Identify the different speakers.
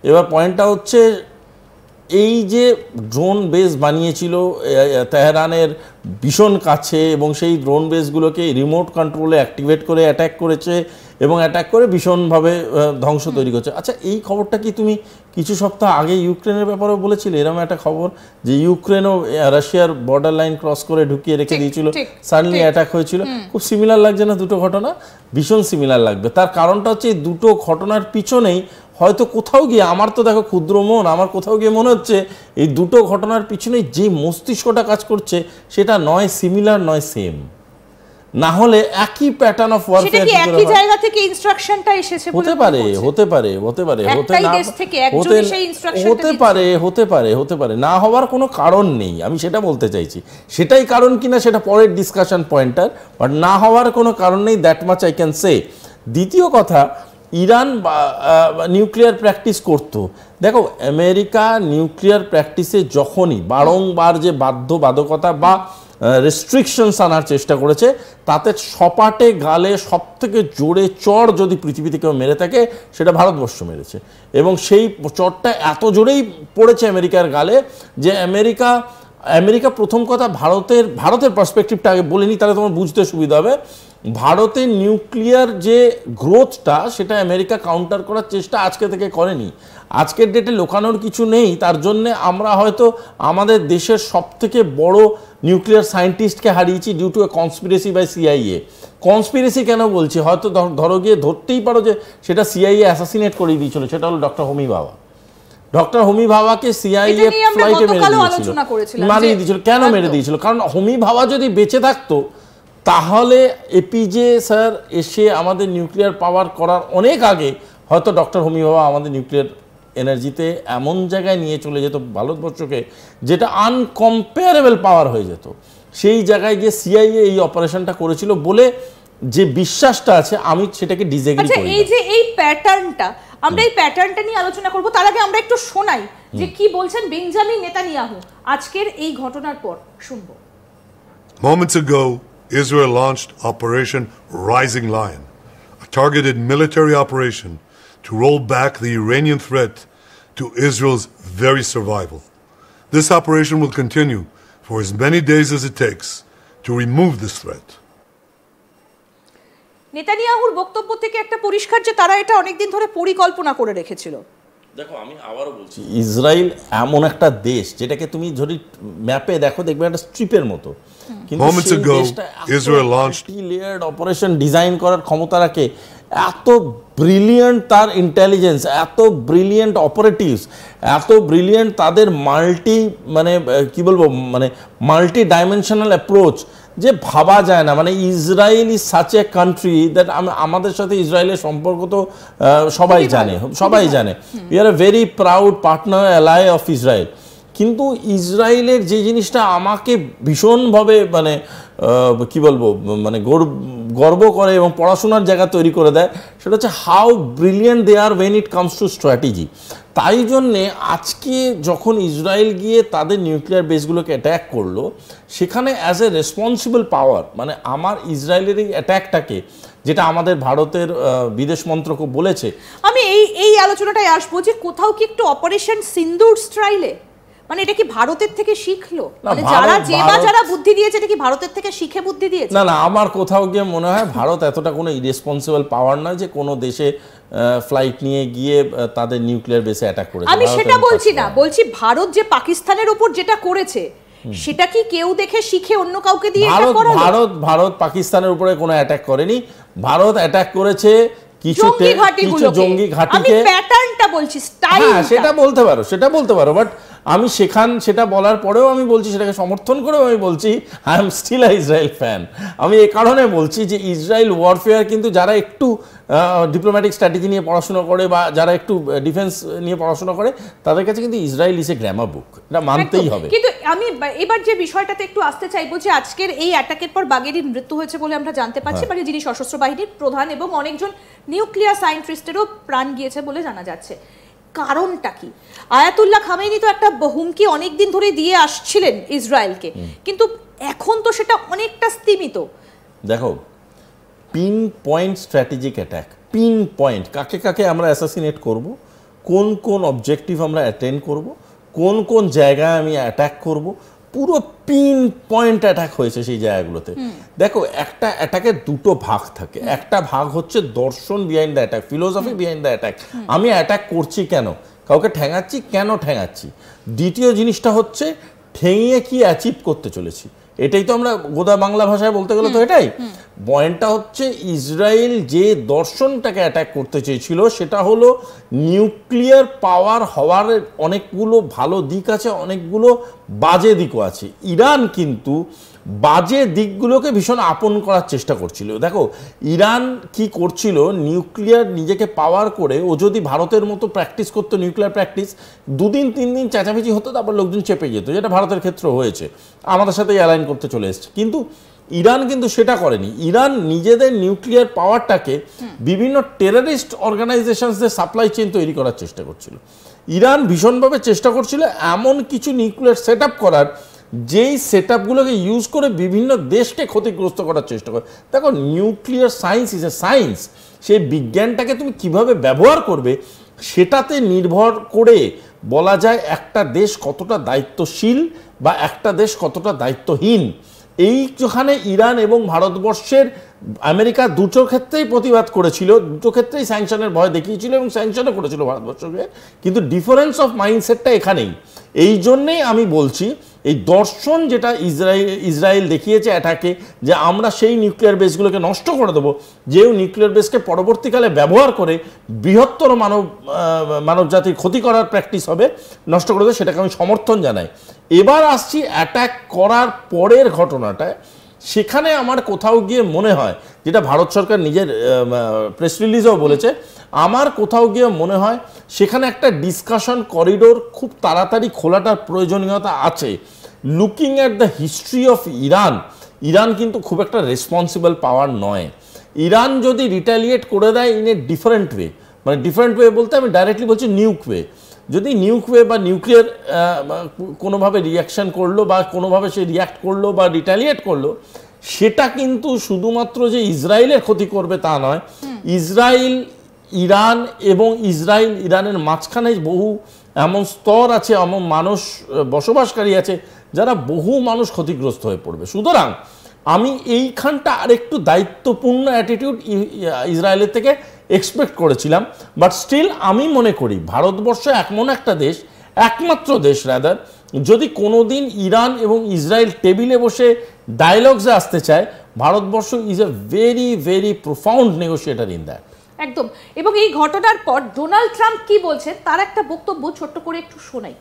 Speaker 1: এবার পয়েন্টটা হচ্ছে এই যে ড্রোন বেস বানিয়েছিল তেহরানের ভীষণ কাছে এবং সেই ড্রোন বেসগুলোকে রিমোট কন্ট্রোলে অ্যাক্টিভেট করে অ্যাটাক করেছে এবং অ্যাটাক করে ভীষণভাবে ধ্বংস তৈরি করছে। আচ্ছা, এই খবরটা কি তুমি কিছু সপ্তাহ আগে ইউক্রেনের ব্যাপারেও বলেছিলে? এরকম একটা খবর যে ইউক্রেনও রাশিয়ার বর্ডার লাইন ক্রস করে ঢুকিয়ে রেখে দিয়েছিল, সাডেনলি অ্যাটাক হয়েছিল। খুব সিমিলার লাগছে না দুটো ঘটনা? ভীষণ সিমিলার লাগবে। তার কারণটা হচ্ছে এই দুটো ঘটনার পিছনেই হয়তো কোথাও গিয়ে, আমার তো দেখো ক্ষুদ্র মন, আমার কোথাও গিয়ে মনে হচ্ছে এই দুটো ঘটনার পিছনে যে মস্তিষ্কটা কাজ করছে সেটা নয় সিমিলার নয় সেম, না হলে একই প্যাটার্ন অফ ওয়ারফেয়ার
Speaker 2: সেটা কি একই জায়গা থেকে ইনস্ট্রাকশনটা এসেছে বলে
Speaker 1: হতে পারে, হতে পারে, হতে পারে, হতে পারে, না হওয়ার কোনো কারণ নেই, আমি সেটা বলতে চাইছি। সেটাই কারণ কিনা সেটা পরের ডিসকাশন পয়েন্টার, বাট না হওয়ার কোনো কারণ নেই, that much I can say. দ্বিতীয় কথা, ইরান নিউক্লিয়ার প্র্যাকটিস করতো। দেখো, আমেরিকা নিউক্লিয়ার প্র্যাকটিসে যখনই বারংবার যে বাধ্যবাধকতা বা রেস্ট্রিকশনস আনার চেষ্টা করেছে, তাতে সপাটে গালে সবথেকে জোরে চড় যদি পৃথিবীতে কেউ মেরে থাকে সেটা ভারতবর্ষ মেরেছে। এবং সেই চড়টা এত জোরেই পড়েছে আমেরিকার গালে যে আমেরিকা প্রথম কথা ভারতের পার্সপেক্টিভটা আগে বলিনি, তাহলে তোমার বুঝতে সুবিধা হবে। ভারতের নিউক্লিয়ার যে গ্রোথটা সেটা আমেরিকা কাউন্টার করার চেষ্টা আজকে থেকে করেনি। আজকের ডেটে লোকানোর কিছু নেই, তার জন্যে আমরা হয়তো আমাদের দেশের সবথেকে বড় নিউক্লিয়ার সায়েন্টিস্টকে হারিয়েছি due to a conspiracy by CIA. Conspiracy কেন বলছি, হয়তো ধরো গিয়ে ধরতেই পারো যে সেটা সিআইএ অ্যাসাসিনেট করিয়ে দিয়েছিল, সেটা হলো ডক্টর হোমি ভাবা। ডক্টর হোমি ভাবাকে সিআইএ ফ্লাইটে মারিয়ে দিয়েছিল। কেন মেরে দিয়েছিল? কারণ হোমি ভাবা যদি বেঁচে থাকতো তাহলে এপিজে স্যার এসে আমাদের নিউক্লিয়ার পাওয়ার করার অনেক আগে হয়তো ডক্টর হোমি ভাবা আমাদের নিউক্লিয়ার এনার্জিতে এমন জায়গায় নিয়ে চলে যেত ভারতবর্ষকে, যেটা আনকম্পেয়ারেবল পাওয়ার হয়ে যেত। সেই জায়গায় গিয়ে সিআইএ এই অপারেশনটা করেছিল বলে যে বিশ্বাসটা আছে, আমি সেটাকে ডিসএগ্রি করি।
Speaker 2: এই যে এই প্যাটার্নটা, আমরা এই প্যাটার্নটা নিয়ে আলোচনা করব, তার আগে আমরা একটু শোনাই যে কি বলছেন বেঞ্জামিন নেতানিয়াহু আজকের এই ঘটনার পর। শুনবো।
Speaker 3: Moments ago, Israel launched Operation Rising Lion, a targeted military operation to roll back the Iranian threat to Israel's very survival. This operation will continue for as many days as it takes to remove this threat.
Speaker 2: নেতানিয়াহুর বক্তব্য থেকে একটা পরিষ্কার যে তারা এটা অনেকদিন ধরে পরিকল্পনা করে রেখেছিল।
Speaker 1: দেখো, আমি আবারও বলছি, ইসরায়েল এমন একটা দেশ যেটাকে তুমি যদি ম্যাপে দেখো দেখবে একটা স্ট্রিপের মতো, কিন্তু
Speaker 3: Israel launched
Speaker 1: layered operation design করার ক্ষমতা রাখে। এত ব্রিলিয়েন্ট তার ইন্টেলিজেন্স, এত ব্রিলিয়েন্ট অপারেটিভস, এত ব্রিলিয়েন্ট তাদের মাল্টি ডাইমেনশনাল অ্যাপ্রোচ যে ভাবা যায় না। মানে Israel is such a country that, আমাদের সাথে ইসরায়েলের সম্পর্ক তো সবাই জানে। We are a very proud partner ally of Israel. কিন্তু ইসরায়েলের যে জিনিসটা আমাকে ভীষণভাবে গর্ব করে এবং পড়াশোনার জায়গা তৈরি করে দেয়, সেটা হচ্ছে how brilliant they are when it comes to strategy. তাই জন্যে আজকে যখন ইসরায়েল গিয়ে তাদের নিউক্লিয়ার বেসগুলোকে অ্যাট্যাক করলো, সেখানে অ্যাজ এ রেসপন্সিবল পাওয়ার, মানে আমার ইসরায়েলের এই অ্যাট্যাকটাকে, যেটা আমাদের ভারতের বিদেশ মন্ত্রক বলেছে,
Speaker 2: আমি এই আলোচনাটায় আসবো যে কোথাও কি একটু অপারেশন সিন্দুর স্টাইলে, মানে এটা কি ভারতের থেকে শিখলো? মানে যারা বুদ্ধি দিয়েছে এটা কি ভারতের থেকে শিখে বুদ্ধি দিয়েছে?
Speaker 1: না, আমার কোথাও গিয়ে মনে হয় ভারত এতটা কোনো ইরেসপন্সিবল পাওয়ার নয় যে কোনো দেশে ফ্লাইট নিয়ে গিয়ে তাদের নিউক্লিয়ার বেসে অ্যাটাক করেছে।
Speaker 2: আমি সেটা বলছি না, বলছি ভারত যে পাকিস্তানের উপর যেটা করেছে সেটা কি কেউ দেখে শিখে অন্য কাউকে দিয়ে এটা করালো?
Speaker 1: ভারত পাকিস্তানের উপরে কোনো অ্যাটাক করেনি। ভারত অ্যাটাক করেছে কিছু জঙ্গি ঘাঁটিকে।
Speaker 2: আমি প্যাটার্নটা বলছি, স্টাইল।
Speaker 1: সেটা বলতে পারো, বাট আমি সেটা বলার পরেও আমি বলছি, সেটাকে সমর্থন করেও আমি বলছি I am still a Israel fan. আমি এই কারণে বলছি যে ইসরায়েল ওয়ারফেয়ার কিন্তু যারা একটু ডিপ্লোম্যাটিক স্ট্র্যাটেজি নিয়ে পড়াশোনা করে বা যারা একটু ডিফেন্স নিয়ে পড়াশোনা করে, তাদের কাছে কিন্তু Israel is a grammar book, এটা মানতেই হবে।
Speaker 2: কিন্তু আমি এবার যে বিষয়টাতে একটু আসতে চাইবো যে আজকের এই অ্যাটাকের পর বাগেরির মৃত্যু হয়েছে বলে আমরা জানতে পারছি, মানে যিনি সশস্ত্র বাহিনীর প্রধান, এবং অনেকজন নিউক্লিয়ার সায়েন্টিস্টেরও প্রাণ গিয়েছে বলে জানা যাচ্ছে। কারণটা কি? আয়াতুল্লাহ খামেনি তো একটা হুমকি অনেকদিন ধরে দিয়ে আসছিলেন ইসরায়েলকে, কিন্তু এখন তো সেটা অনেকটা স্তীমিত।
Speaker 1: দেখো, pin point strategic attack, pin point, কাকে আমরা অ্যাসাসিনেট করব, কোন কোন অবজেক্টিভ আমরা অ্যাটেন্ড করব, কোন কোন জায়গায় আমি অ্যাটাক করব, পুরো পিন পয়েন্ট অ্যাটাক হয়েছে সেই জায়গাগুলোতে। দেখো, একটা অ্যাটাকের দুটো ভাগ থাকে, একটা ভাগ হচ্ছে দর্শন behind the attack, philosophy behind the attack, আমি অ্যাটাক করছি কেন, কাউকে ঠেঙাচ্ছি কেন ঠেঙাচ্ছি। দ্বিতীয় জিনিসটা হচ্ছে ঠেঙিয়ে কি অ্যাচিভ করতে চলেছি, এটাই তো আমরা গোদা বাংলা ভাষায় বলতে গেলে তো এটাই পয়েন্টটা হচ্ছে। ইসরায়েল যে দর্শনটাকে অ্যাটাক করতে চেয়েছিল সেটা হলো নিউক্লিয়ার পাওয়ার হওয়ার অনেকগুলো ভালো দিক আছে, অনেকগুলো বাজে দিকও আছে। ইরান কিন্তু বাজে দিকগুলোকে ভীষণ আপন করার চেষ্টা করছিল। দেখো ইরান কি করছিল, নিউক্লিয়ার নিজেকে পাওয়ার করে ও যদি ভারতের মতো প্র্যাকটিস করতো নিউক্লিয়ার প্র্যাকটিস, 2 দিন 3 দিন চেঁচামেচি হতো, তারপর লোকজন চেপে যেত, যেটা ভারতের ক্ষেত্রে হয়েছে, আমাদের সাথে অ্যালাইন করতে চলে এসছে। কিন্তু ইরান কিন্তু সেটা করেনি। ইরান নিজেদের নিউক্লিয়ার পাওয়ারটাকে বিভিন্ন টেররিস্ট অর্গানাইজেশনসদের সাপ্লাই চেইন তৈরি করার চেষ্টা করছিল। ইরান ভীষণভাবে চেষ্টা করছিল এমন কিছু নিউক্লিয়ার সেট আপ করার, যেই সেট আপগুলোকে ইউজ করে বিভিন্ন দেশকে ক্ষতিগ্রস্ত করার চেষ্টা করে। দেখো nuclear science is a science, সেই বিজ্ঞানটাকে তুমি কিভাবে ব্যবহার করবে সেটাতে নির্ভর করে বলা যায় একটা দেশ কতটা দায়িত্বশীল বা একটা দেশ কতটা দায়িত্বহীন। এই যেখানে ইরান এবং ভারতবর্ষের আমেরিকা দুটো ক্ষেত্রেই প্রতিবাদ করেছিল, দুটো ক্ষেত্রেই স্যাংশনের ভয় দেখিয়েছিল এবং স্যাংশনও করেছিল ভারতবর্ষকে, কিন্তু ডিফারেন্স অফ মাইন্ডসেটটা এখানেই। এই জন্যেই আমি বলছি এই দর্শন যেটা ইসরায়েল দেখিয়েছে অ্যাটাকে, যে আমরা সেই নিউক্লিয়ার বেসগুলোকে নষ্ট করে দেবো, যেও নিউক্লিয়ার বেসকে পরবর্তীকালে ব্যবহার করে বৃহত্তর মানব জাতির ক্ষতি করার প্র্যাকটিস হবে, নষ্ট করে দেবে, সেটাকে আমি সমর্থন জানাই। এবার আসছি অ্যাটাক করার পরের ঘটনাটায়। সেখানে আমার কোথাও গিয়ে মনে হয়, যেটা ভারত সরকার নিজের প্রেস রিলিজেও বলেছে, আমার কোথাও গিয়ে মনে হয় সেখানে একটা ডিসকাশন করিডোর খুব তাড়াতাড়ি খোলাটার প্রয়োজনীয়তা আছে। Looking at the history of Iran, Iran কিন্তু খুব একটা রেসপন্সিবল পাওয়ার নয়। ইরান যদি রিটালিয়েট করে দেয় ইন এ ডিফারেন্ট ওয়ে, মানে ডিফারেন্ট ওয়ে বলতে আমি ডাইরেক্টলি বলছি নিউক ওয়ে, যদি নিউক ওয়ে বা নিউক্লিয়ার কোনোভাবে রিয়াকশান করলো বা কোনোভাবে সে রিয়াক্ট করলো বা রিটালিয়েট করলো, সেটা কিন্তু শুধুমাত্র যে ইসরায়েলের ক্ষতি করবে তা নয়। ইসরায়েল, ইরান এবং ইসরায়েল ইরানের মাঝখানে বহু এমন স্তর আছে, এমন মানুষ বসবাসকারী আছে যারা বহু মানুষ ক্ষতিগ্রস্ত হয়ে পড়বে। সুতরাং আমি এইখানটা আরেকটু দায়িত্বপূর্ণ অ্যাটিটিউড ইসরায়েলের থেকে এক্সপেক্ট করেছিলাম। বাট স্টিল আমি মনে করি ভারতবর্ষ এমন একটা দেশ, একমাত্র দেশ রাদার, যদি কোনো দিন ইরান এবং ইসরায়েল টেবিলে বসে ডায়ালগসে আসতে চায়, Bharatvarsha is a very very profound negotiator in that.
Speaker 2: একদম। এবং এই ঘটনার পর ডোনাল্ড ট্রাম্প কি বলছেন তার একটা বক্তব্য ছোট্ট করে একটু শোনাই।